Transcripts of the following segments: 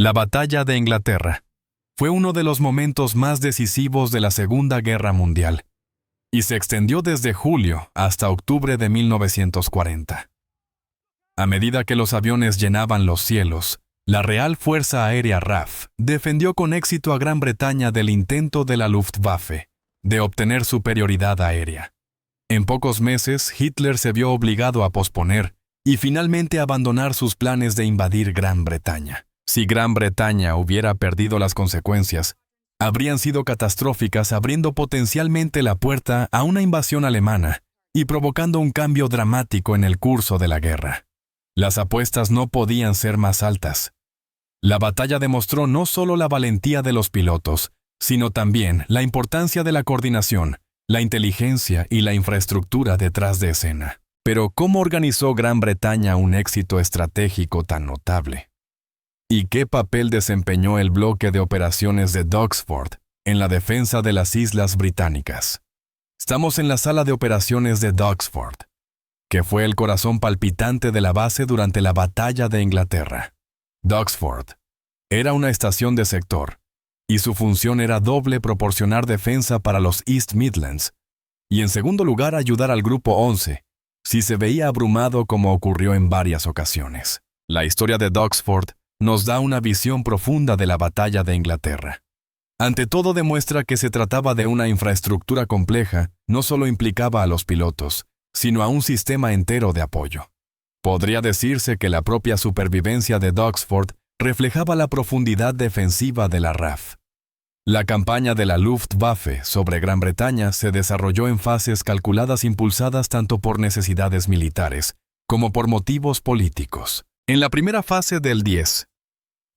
La Batalla de Inglaterra fue uno de los momentos más decisivos de la Segunda Guerra Mundial y se extendió desde julio hasta octubre de 1940. A medida que los aviones llenaban los cielos, la Real Fuerza Aérea RAF defendió con éxito a Gran Bretaña del intento de la Luftwaffe de obtener superioridad aérea. En pocos meses, Hitler se vio obligado a posponer y finalmente abandonar sus planes de invadir Gran Bretaña. Si Gran Bretaña hubiera perdido, las consecuencias habrían sido catastróficas, abriendo potencialmente la puerta a una invasión alemana y provocando un cambio dramático en el curso de la guerra. Las apuestas no podían ser más altas. La batalla demostró no solo la valentía de los pilotos, sino también la importancia de la coordinación, la inteligencia y la infraestructura detrás de escena. Pero ¿cómo organizó Gran Bretaña un éxito estratégico tan notable? ¿Y qué papel desempeñó el bloque de operaciones de Doxford en la defensa de las Islas Británicas? Estamos en la sala de operaciones de Doxford, que fue el corazón palpitante de la base durante la Batalla de Inglaterra. Doxford era una estación de sector, y su función era doble: proporcionar defensa para los East Midlands, y en segundo lugar ayudar al Grupo 11, si se veía abrumado, como ocurrió en varias ocasiones. La historia de Doxford nos da una visión profunda de la Batalla de Inglaterra. Ante todo, demuestra que se trataba de una infraestructura compleja, no solo implicaba a los pilotos, sino a un sistema entero de apoyo. Podría decirse que la propia supervivencia de Doxford reflejaba la profundidad defensiva de la RAF. La campaña de la Luftwaffe sobre Gran Bretaña se desarrolló en fases calculadas, impulsadas tanto por necesidades militares como por motivos políticos. En la primera fase, del 10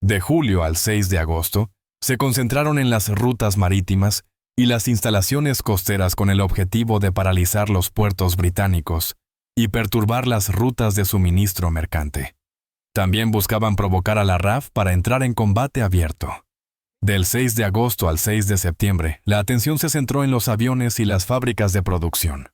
de julio al 6 de agosto, se concentraron en las rutas marítimas y las instalaciones costeras con el objetivo de paralizar los puertos británicos y perturbar las rutas de suministro mercante. También buscaban provocar a la RAF para entrar en combate abierto. Del 6 de agosto al 6 de septiembre, la atención se centró en los aviones y las fábricas de producción.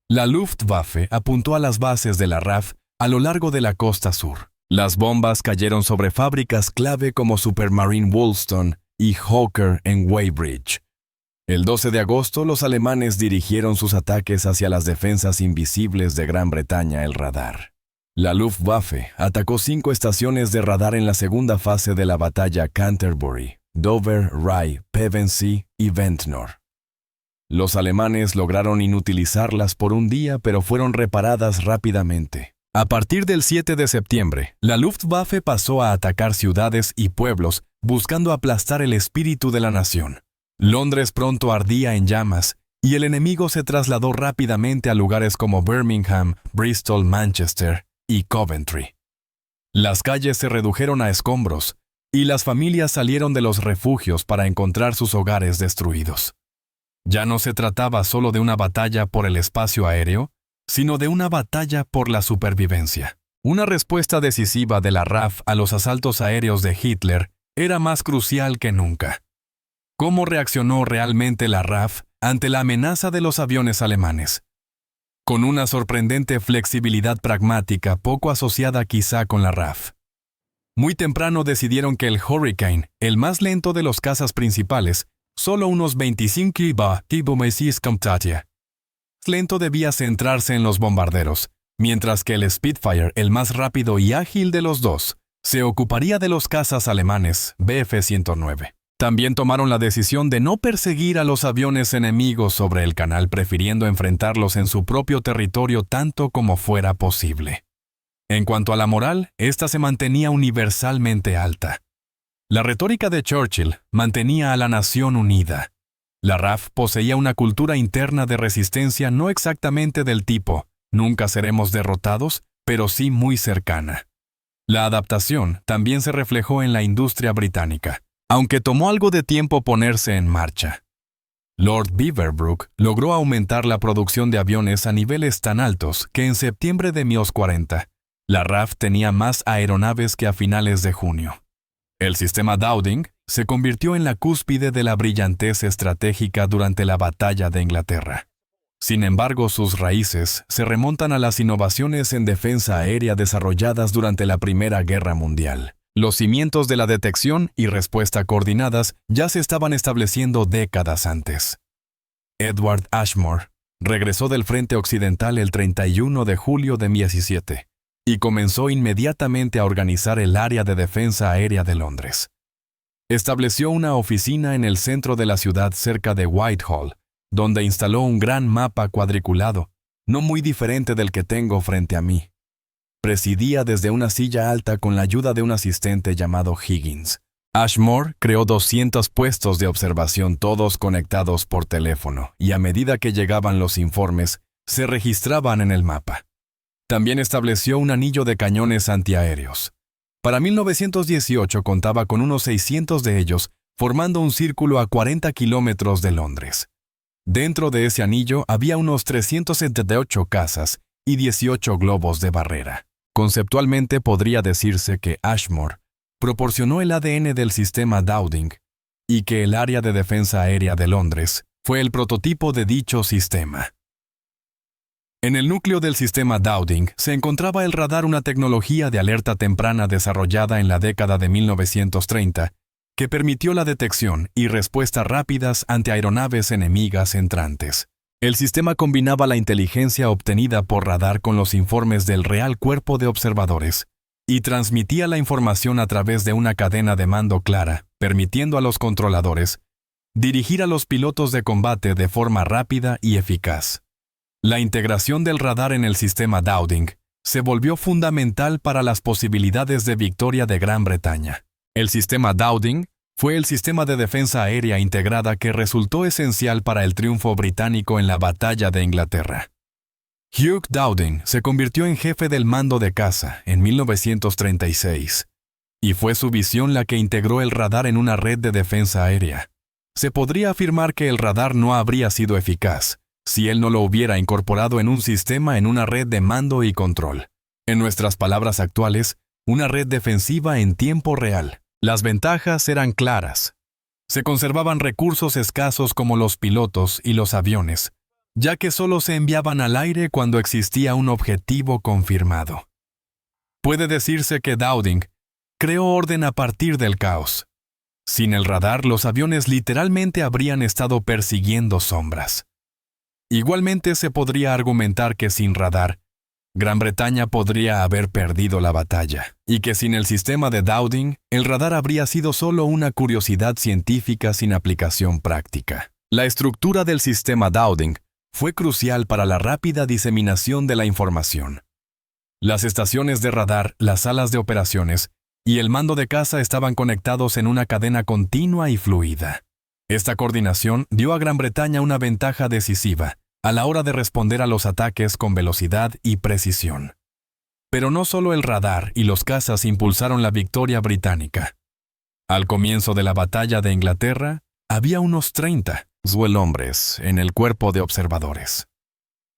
La Luftwaffe apuntó a las bases de la RAF a lo largo de la costa sur. Las bombas cayeron sobre fábricas clave como Supermarine Woolston y Hawker en Weybridge. El 12 de agosto, los alemanes dirigieron sus ataques hacia las defensas invisibles de Gran Bretaña, el radar. La Luftwaffe atacó 5 estaciones de radar en la segunda fase de la batalla: Canterbury, Dover, Rye, Pevensey y Ventnor. Los alemanes lograron inutilizarlas por un día, pero fueron reparadas rápidamente. A partir del 7 de septiembre, la Luftwaffe pasó a atacar ciudades y pueblos, buscando aplastar el espíritu de la nación. Londres pronto ardía en llamas, y el enemigo se trasladó rápidamente a lugares como Birmingham, Bristol, Manchester y Coventry. Las calles se redujeron a escombros, y las familias salieron de los refugios para encontrar sus hogares destruidos. Ya no se trataba solo de una batalla por el espacio aéreo, sino de una batalla por la supervivencia. Una respuesta decisiva de la RAF a los asaltos aéreos de Hitler era más crucial que nunca. ¿Cómo reaccionó realmente la RAF ante la amenaza de los aviones alemanes? Con una sorprendente flexibilidad pragmática, poco asociada quizá con la RAF. Muy temprano decidieron que el Hurricane, el más lento de los cazas principales, solo unos 25 km/h, lento, debía centrarse en los bombarderos, mientras que el Spitfire, el más rápido y ágil de los dos, se ocuparía de los cazas alemanes Bf-109. También tomaron la decisión de no perseguir a los aviones enemigos sobre el canal, prefiriendo enfrentarlos en su propio territorio tanto como fuera posible. En cuanto a la moral, esta se mantenía universalmente alta. La retórica de Churchill mantenía a la nación unida. La RAF poseía una cultura interna de resistencia, no exactamente del tipo «nunca seremos derrotados», pero sí muy cercana. La adaptación también se reflejó en la industria británica, aunque tomó algo de tiempo ponerse en marcha. Lord Beaverbrook logró aumentar la producción de aviones a niveles tan altos que en septiembre de 1940, la RAF tenía más aeronaves que a finales de junio. El sistema Dowding se convirtió en la cúspide de la brillantez estratégica durante la Batalla de Inglaterra. Sin embargo, sus raíces se remontan a las innovaciones en defensa aérea desarrolladas durante la Primera Guerra Mundial. Los cimientos de la detección y respuesta coordinadas ya se estaban estableciendo décadas antes. Edward Ashmore regresó del Frente Occidental el 31 de julio de 2017 y comenzó inmediatamente a organizar el Área de Defensa Aérea de Londres. Estableció una oficina en el centro de la ciudad cerca de Whitehall, donde instaló un gran mapa cuadriculado, no muy diferente del que tengo frente a mí. Presidía desde una silla alta con la ayuda de un asistente llamado Higgins. Ashmore creó 200 puestos de observación, todos conectados por teléfono, y a medida que llegaban los informes, se registraban en el mapa. También estableció un anillo de cañones antiaéreos. Para 1918 contaba con unos 600 de ellos, formando un círculo a 40 kilómetros de Londres. Dentro de ese anillo había unos 378 casas y 18 globos de barrera. Conceptualmente podría decirse que Ashmore proporcionó el ADN del sistema Dowding y que el Área de Defensa Aérea de Londres fue el prototipo de dicho sistema. En el núcleo del sistema Dowding se encontraba el radar, una tecnología de alerta temprana desarrollada en la década de 1930 que permitió la detección y respuesta rápidas ante aeronaves enemigas entrantes. El sistema combinaba la inteligencia obtenida por radar con los informes del Real Cuerpo de Observadores y transmitía la información a través de una cadena de mando clara, permitiendo a los controladores dirigir a los pilotos de combate de forma rápida y eficaz. La integración del radar en el sistema Dowding se volvió fundamental para las posibilidades de victoria de Gran Bretaña. El sistema Dowding fue el sistema de defensa aérea integrada que resultó esencial para el triunfo británico en la Batalla de Inglaterra. Hugh Dowding se convirtió en jefe del mando de caza en 1936, y fue su visión la que integró el radar en una red de defensa aérea. Se podría afirmar que el radar no habría sido eficaz si él no lo hubiera incorporado en un sistema, en una red de mando y control. En nuestras palabras actuales, una red defensiva en tiempo real. Las ventajas eran claras. Se conservaban recursos escasos como los pilotos y los aviones, ya que solo se enviaban al aire cuando existía un objetivo confirmado. Puede decirse que Dowding creó orden a partir del caos. Sin el radar, los aviones literalmente habrían estado persiguiendo sombras. Igualmente se podría argumentar que sin radar, Gran Bretaña podría haber perdido la batalla, y que sin el sistema de Dowding, el radar habría sido solo una curiosidad científica sin aplicación práctica. La estructura del sistema Dowding fue crucial para la rápida diseminación de la información. Las estaciones de radar, las salas de operaciones y el mando de caza estaban conectados en una cadena continua y fluida. Esta coordinación dio a Gran Bretaña una ventaja decisiva a la hora de responder a los ataques con velocidad y precisión. Pero no solo el radar y los cazas impulsaron la victoria británica. Al comienzo de la Batalla de Inglaterra, había unos 30 hombres en el cuerpo de observadores.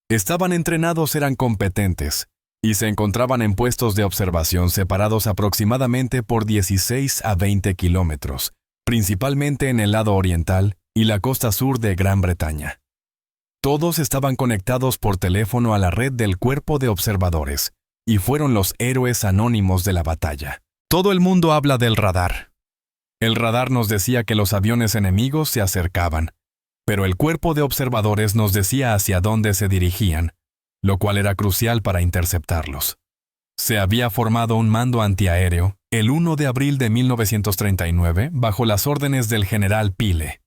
Estaban entrenados, eran competentes, y se encontraban en puestos de observación separados aproximadamente por 16 a 20 kilómetros, principalmente en el lado oriental y la costa sur de Gran Bretaña. Todos estaban conectados por teléfono a la red del cuerpo de observadores, y fueron los héroes anónimos de la batalla. Todo el mundo habla del radar. El radar nos decía que los aviones enemigos se acercaban, pero el cuerpo de observadores nos decía hacia dónde se dirigían, lo cual era crucial para interceptarlos. Se había formado un mando antiaéreo el 1 de abril de 1939 bajo las órdenes del general Pyle.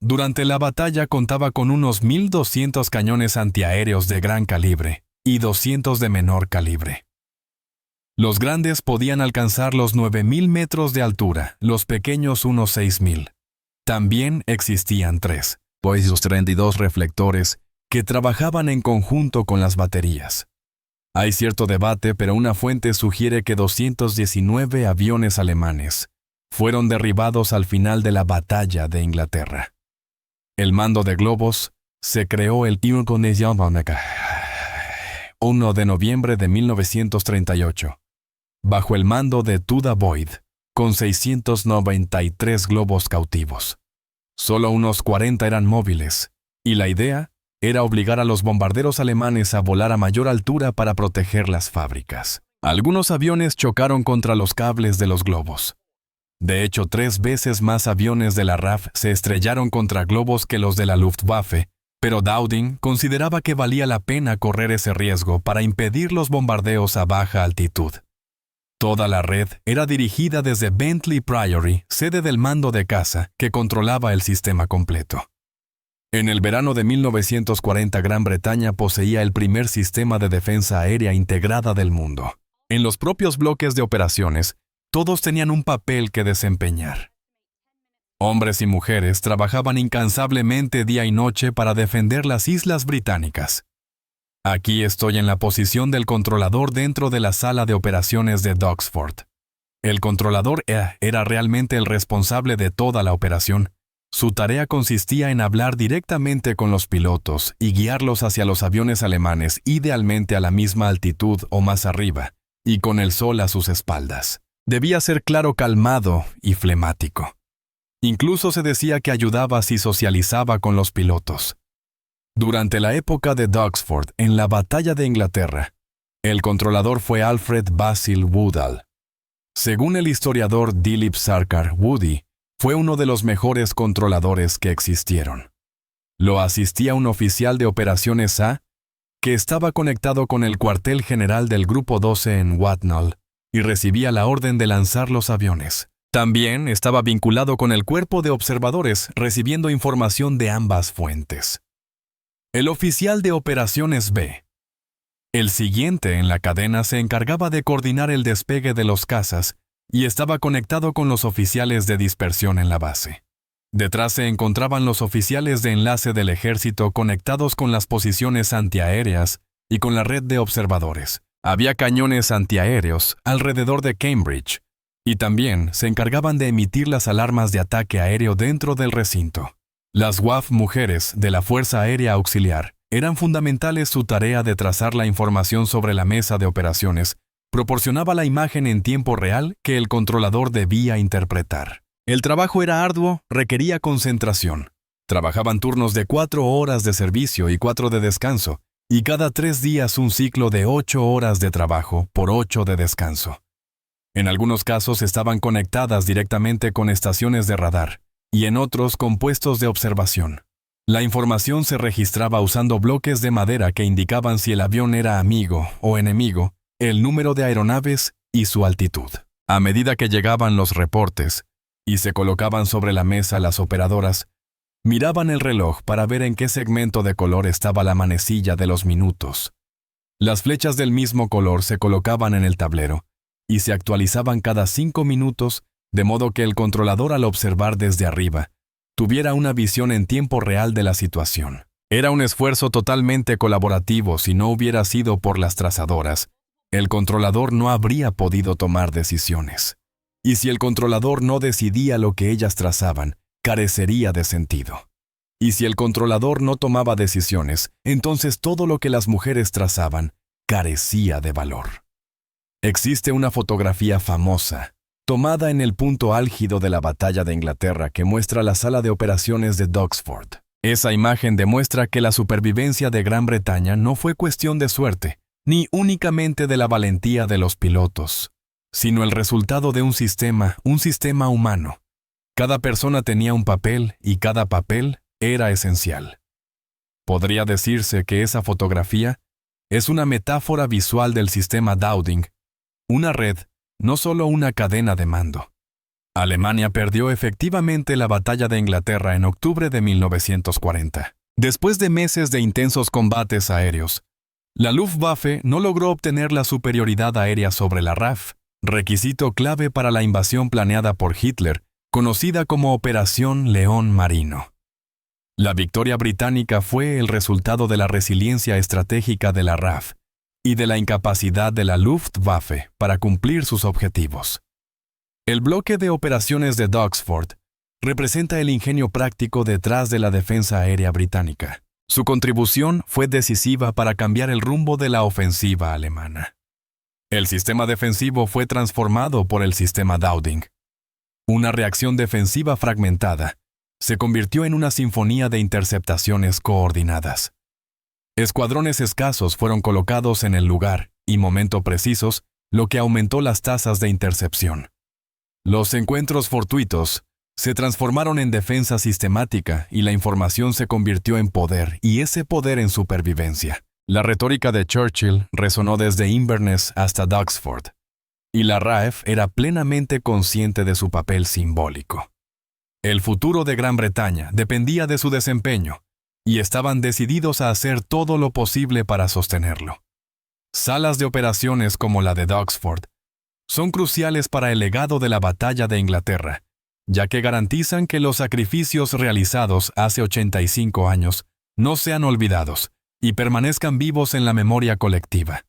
Durante la batalla contaba con unos 1.200 cañones antiaéreos de gran calibre y 200 de menor calibre. Los grandes podían alcanzar los 9.000 metros de altura, los pequeños unos 6.000. También existían 32 reflectores que trabajaban en conjunto con las baterías. Hay cierto debate, pero una fuente sugiere que 219 aviones alemanes fueron derribados al final de la Batalla de Inglaterra. El mando de globos se creó el 1 de noviembre de 1938, bajo el mando de Tudor Boyd, con 693 globos cautivos. Solo unos 40 eran móviles, y la idea era obligar a los bombarderos alemanes a volar a mayor altura para proteger las fábricas. Algunos aviones chocaron contra los cables de los globos. De hecho, 3 veces más aviones de la RAF se estrellaron contra globos que los de la Luftwaffe, pero Dowding consideraba que valía la pena correr ese riesgo para impedir los bombardeos a baja altitud. Toda la red era dirigida desde Bentley Priory, sede del mando de caza, que controlaba el sistema completo. En el verano de 1940, Gran Bretaña poseía el primer sistema de defensa aérea integrada del mundo. En los propios bloques de operaciones, todos tenían un papel que desempeñar. Hombres y mujeres trabajaban incansablemente día y noche para defender las islas británicas. Aquí estoy en la posición del controlador dentro de la sala de operaciones de Doxford. El controlador era realmente el responsable de toda la operación. Su tarea consistía en hablar directamente con los pilotos y guiarlos hacia los aviones alemanes, idealmente a la misma altitud o más arriba, y con el sol a sus espaldas. Debía ser claro, calmado y flemático. Incluso se decía que ayudaba si socializaba con los pilotos. Durante la época de Doxford, en la Batalla de Inglaterra, el controlador fue Alfred Basil Woodall. Según el historiador Dilip Sarkar, Woody fue uno de los mejores controladores que existieron. Lo asistía un oficial de operaciones A, que estaba conectado con el cuartel general del Grupo 12 en Watnall, y recibía la orden de lanzar los aviones. También estaba vinculado con el cuerpo de observadores, recibiendo información de ambas fuentes. El oficial de operaciones B. El siguiente en la cadena se encargaba de coordinar el despegue de los cazas y estaba conectado con los oficiales de dispersión en la base. Detrás se encontraban los oficiales de enlace del ejército conectados con las posiciones antiaéreas y con la red de observadores. Había cañones antiaéreos alrededor de Cambridge y también se encargaban de emitir las alarmas de ataque aéreo dentro del recinto. Las WAF mujeres de la Fuerza Aérea Auxiliar eran fundamentales. Su tarea de trazar la información sobre la mesa de operaciones proporcionaba la imagen en tiempo real que el controlador debía interpretar. El trabajo era arduo, requería concentración. Trabajaban turnos de 4 horas de servicio y 4 de descanso, y cada 3 días un ciclo de 8 horas de trabajo por 8 de descanso. En algunos casos estaban conectadas directamente con estaciones de radar, y en otros con puestos de observación. La información se registraba usando bloques de madera que indicaban si el avión era amigo o enemigo, el número de aeronaves y su altitud. A medida que llegaban los reportes y se colocaban sobre la mesa, las operadoras miraban el reloj para ver en qué segmento de color estaba la manecilla de los minutos. Las flechas del mismo color se colocaban en el tablero y se actualizaban cada 5 minutos, de modo que el controlador, al observar desde arriba, tuviera una visión en tiempo real de la situación. Era un esfuerzo totalmente colaborativo. Si no hubiera sido por las trazadoras, el controlador no habría podido tomar decisiones. Y si el controlador no decidía lo que ellas trazaban, carecería de sentido. Y si el controlador no tomaba decisiones, entonces todo lo que las mujeres trazaban carecía de valor. Existe una fotografía famosa, tomada en el punto álgido de la Batalla de Inglaterra, que muestra la sala de operaciones de Doxford. Esa imagen demuestra que la supervivencia de Gran Bretaña no fue cuestión de suerte, ni únicamente de la valentía de los pilotos, sino el resultado de un sistema humano. Cada persona tenía un papel y cada papel era esencial. Podría decirse que esa fotografía es una metáfora visual del sistema Dowding, una red, no solo una cadena de mando. Alemania perdió efectivamente la Batalla de Inglaterra en octubre de 1940. Después de meses de intensos combates aéreos, la Luftwaffe no logró obtener la superioridad aérea sobre la RAF, requisito clave para la invasión planeada por Hitler, conocida como Operación León Marino. La victoria británica fue el resultado de la resiliencia estratégica de la RAF y de la incapacidad de la Luftwaffe para cumplir sus objetivos. El bloque de operaciones de Doxford representa el ingenio práctico detrás de la defensa aérea británica. Su contribución fue decisiva para cambiar el rumbo de la ofensiva alemana. El sistema defensivo fue transformado por el sistema Dowding. Una reacción defensiva fragmentada se convirtió en una sinfonía de interceptaciones coordinadas. Escuadrones escasos fueron colocados en el lugar y momento precisos lo que aumentó las tasas de intercepción. Los encuentros fortuitos se transformaron en defensa sistemática y la información se convirtió en poder y ese poder en supervivencia. La retórica de Churchill resonó desde Inverness hasta Duxford, y la RAF era plenamente consciente de su papel simbólico. El futuro de Gran Bretaña dependía de su desempeño, y estaban decididos a hacer todo lo posible para sostenerlo. Salas de operaciones como la de Duxford son cruciales para el legado de la batalla de Inglaterra, ya que garantizan que los sacrificios realizados hace 85 años no sean olvidados y permanezcan vivos en la memoria colectiva.